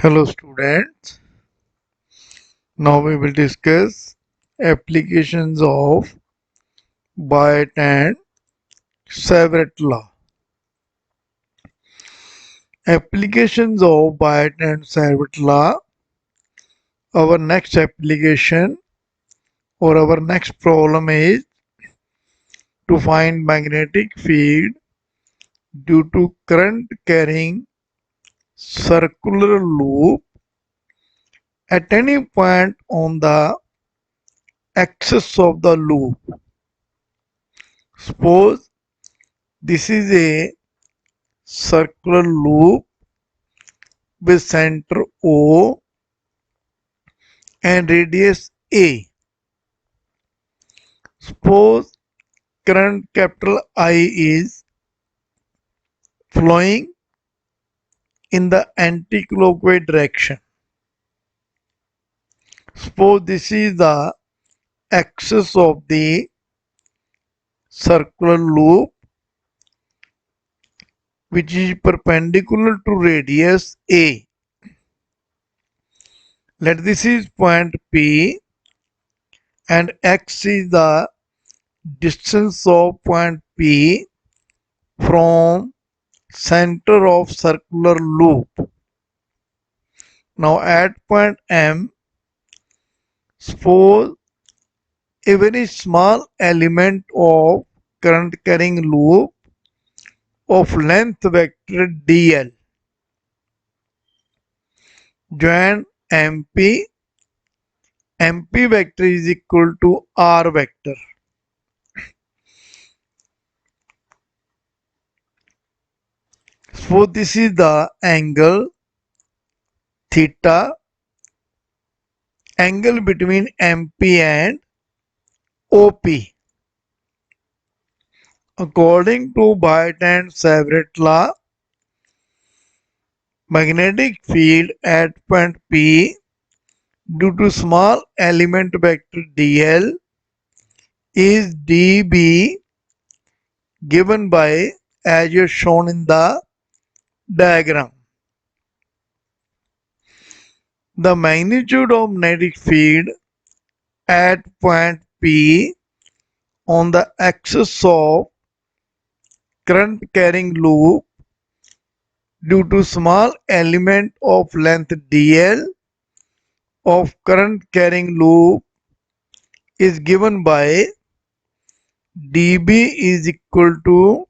Hello students, now we will discuss applications of Byte and Savret law. Applications of Byte and Savret law. Our next application or our next problem is to find magnetic field due to current carrying circular loop at any point on the axis of the loop. Suppose this is a circular loop with center O and radius A. Suppose current capital I is flowing in the anti-clockwise direction. Suppose this is the axis of the circular loop which is perpendicular to radius A. Let this is point P and x is the distance of point P from center of circular loop. Now at point M, suppose a very small element of current carrying loop of length vector dl join MP. MP vector is equal to R vector. So this is the angle theta, angle between MP and OP. According to Byte and Savret law, magnetic field at point P due to small element vector dl is dB, given by as is shown in the diagram. The magnitude of magnetic field at point P on the axis of current carrying loop due to small element of length dl of current carrying loop is given by dB is equal to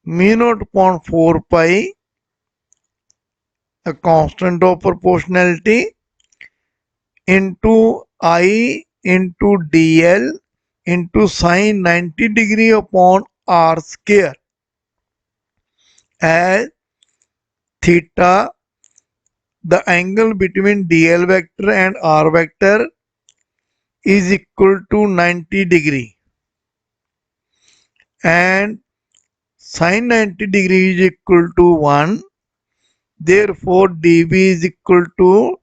mu naught upon 4 pi, a constant of proportionality, into I into dl into sine 90 degree upon r square, as theta, the angle between dl vector and r vector, is equal to 90 degree and sine 90 degree is equal to 1. Therefore dB is equal to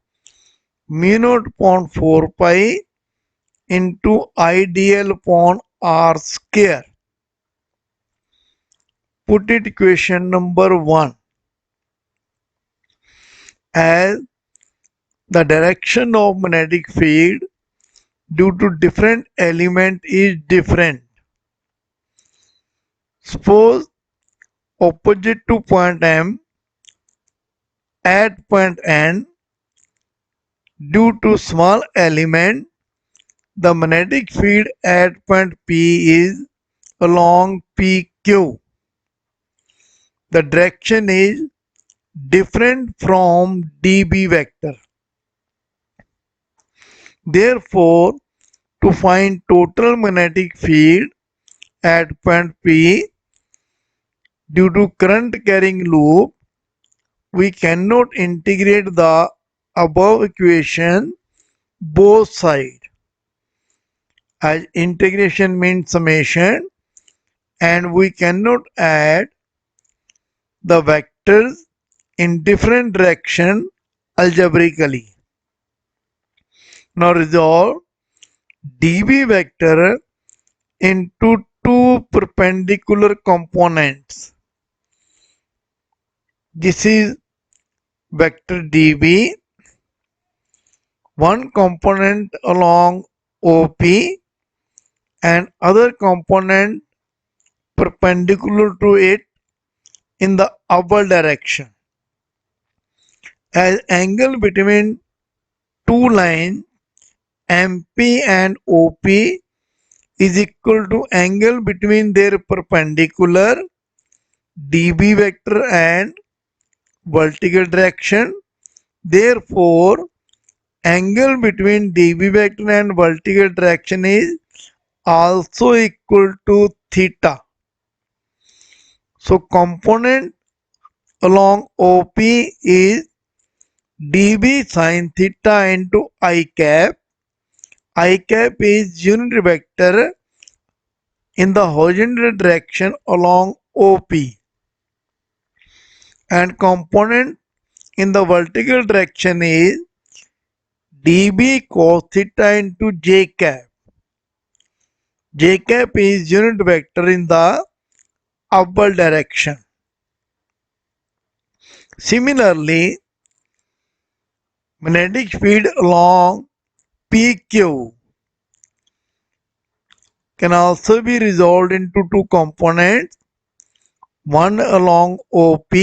mu naught upon 4 pi into I dl upon r square. Put it equation number 1. As the direction of magnetic field due to different element is different. Suppose opposite to point M, at point N, due to small element, the magnetic field at point P is along PQ. The direction is different from dB vector. Therefore, to find total magnetic field at point P due to current carrying loop, we cannot integrate the above equation both sides, as integration means summation, and we cannot add the vectors in different direction algebraically. Now resolve dB vector into two perpendicular components. This is vector dv, one component along OP and other component perpendicular to it in the upward direction. As angle between two lines MP and OP is equal to angle between their perpendicular dB vector and vertical direction. Therefore, angle between dB vector and vertical direction is also equal to theta. So, component along OP is dB sin theta into I cap. I cap is unit vector in the horizontal direction along OP, and component in the vertical direction is dB cos theta into J cap. J cap is unit vector in the upward direction. Similarly, magnetic field along PQ can also be resolved into two components, one along OP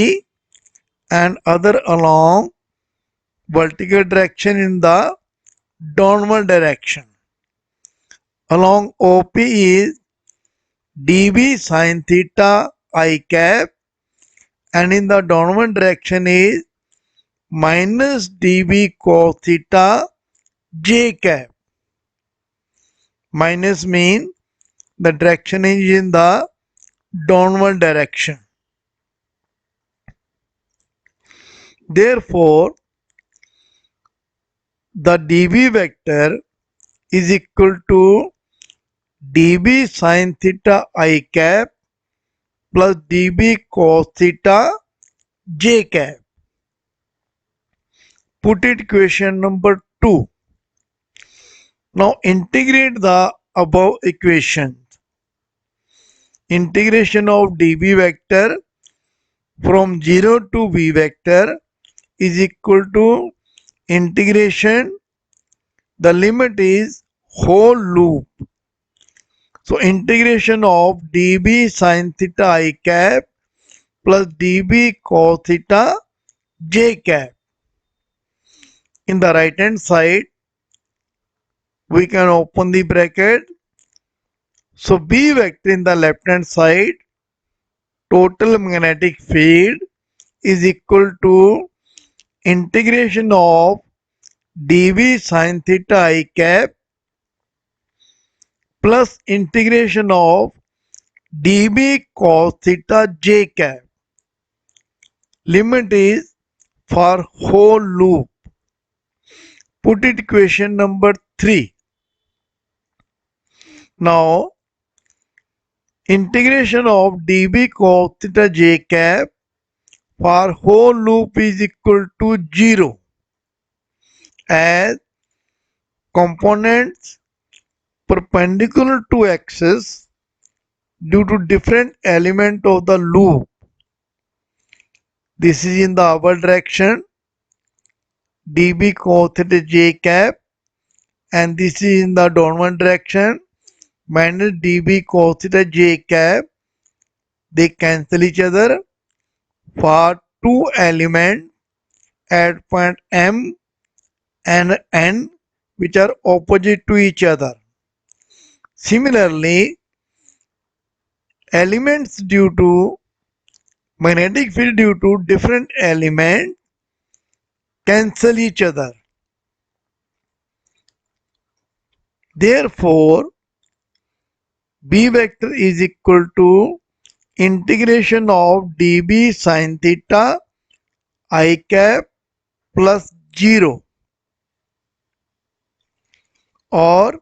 and other along vertical direction in the downward direction. Along OP is dB sin theta I cap, and in the downward direction is minus dB cos theta J cap. Minus means the direction is in the downward direction. Therefore, the dB vector is equal to dB sin theta I cap plus dB cos theta J cap. Put it equation number 2. Now integrate the above equation. Integration of dB vector from 0 to V vector is equal to integration. The limit is whole loop. So integration of dB sin theta I cap plus dB cos theta J cap. In the right hand side, we can open the bracket. So B vector in the left hand side, total magnetic field is equal to integration of dV sin theta I cap plus integration of dB cos theta J cap. Limit is for whole loop. Put it equation number 3. Now integration of dB cos theta J cap for whole loop is equal to 0, as components perpendicular to axis due to different element of the loop. This is in the upward direction, dB cos theta J cap, and this is in the downward direction, minus dB cos theta J cap. They cancel each other for two elements at point M and N which are opposite to each other. Similarly, elements due to magnetic field due to different elements cancel each other. Therefore, B vector is equal to integration of dB sin theta I cap plus 0, or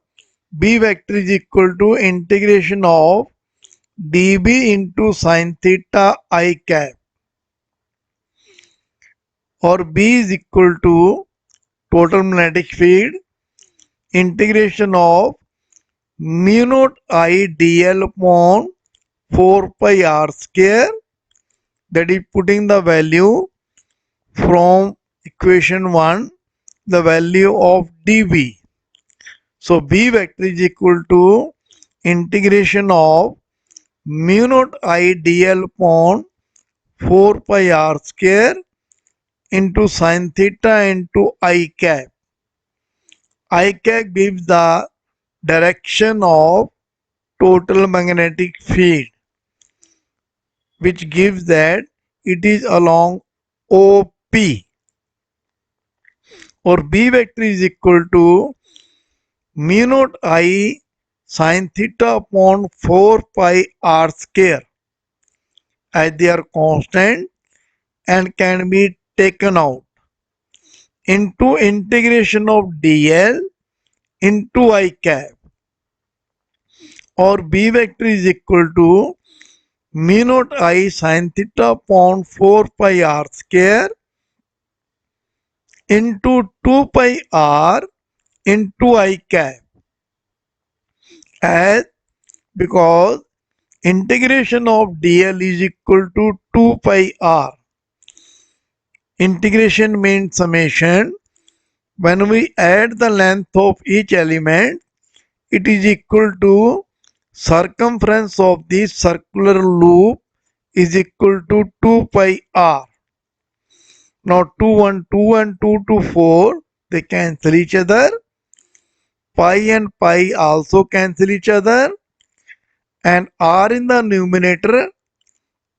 B vector is equal to integration of dB into sin theta I cap, or B is equal to total magnetic field integration of mu naught I dl upon 4 pi r square, that is putting the value from equation 1 the value of dV. So B vector is equal to integration of mu naught I dl upon 4 pi r square into sin theta into I cap. I cap gives the direction of total magnetic field, which gives that it is along OP, or B vector is equal to mu naught I sin theta upon 4 pi r square, as they are constant and can be taken out, into integration of dl into I cap, or B vector is equal to mu naught I sin theta upon 4 pi r square into 2 pi r into I cap, as because integration of dl is equal to 2 pi r. Integration means summation. When we add the length of each element, it is equal to circumference of the circular loop is equal to 2 pi r. Now 2 and 2 to 4, they cancel each other. Pi and pi also cancel each other, and r in the numerator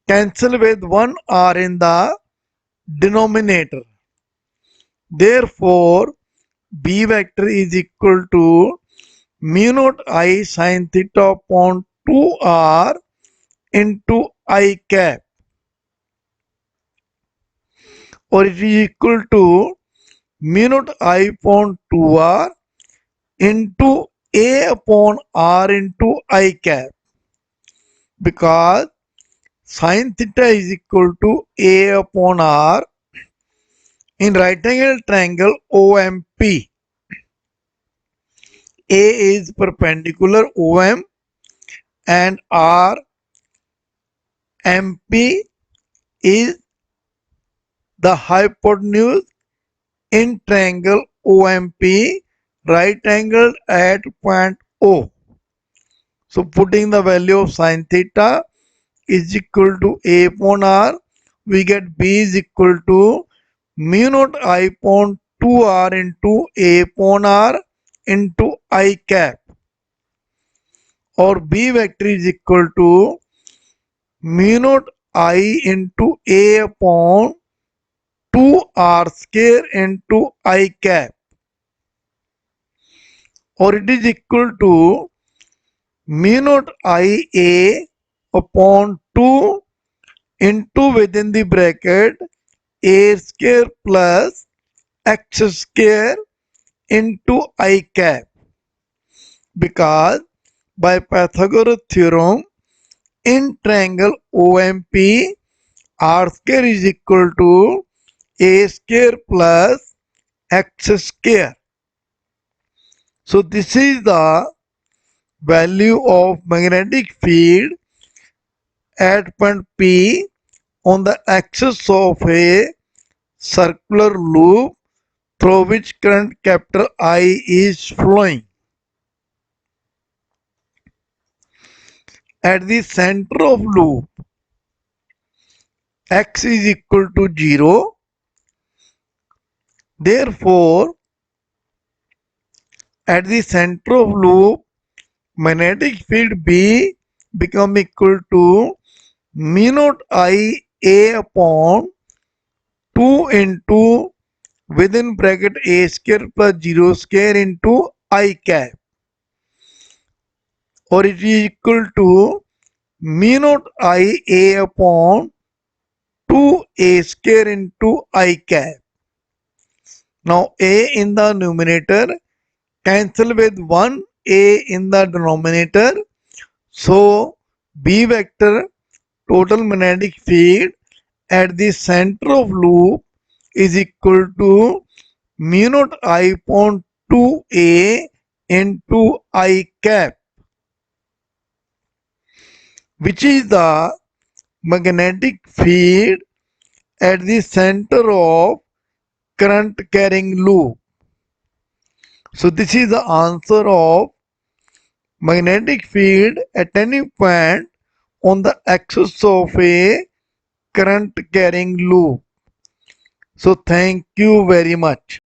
cancel with 1 r in the denominator. Therefore, B vector is equal to mu naught I sin theta upon 2r into I cap, or it is equal to mu naught I upon 2r into a upon r into I cap, because sin theta is equal to a upon r in right angle triangle OMP. A is perpendicular OM and RMP is the hypotenuse in triangle OMP, right angle at point O. So putting the value of sin theta is equal to A upon R, we get B is equal to mu naught I upon 2R into A upon R into I cap, or B vector is equal to mu naught I into A upon 2R square into I cap, or it is equal to mu naught I A upon 2 into within the bracket A square plus X square into I cap, because by Pythagoras theorem in triangle OMP R square is equal to A square plus X square. So this is the value of magnetic field at point P on the axis of a circular loop through which current capital I is flowing. At the center of loop, x is equal to 0. Therefore, at the center of loop, magnetic field B become equal to mu naught I A upon 2 into within bracket A square plus 0 square into I cap, or it is equal to mu naught I A upon 2A square into I cap. Now A in the numerator cancel with 1A in the denominator. So B vector total magnetic field at the center of loop is equal to mu naught I upon 2A into I cap, which is the magnetic field at the center of current carrying loop. So this is the answer of magnetic field at any point on the axis of a current carrying loop. So thank you very much.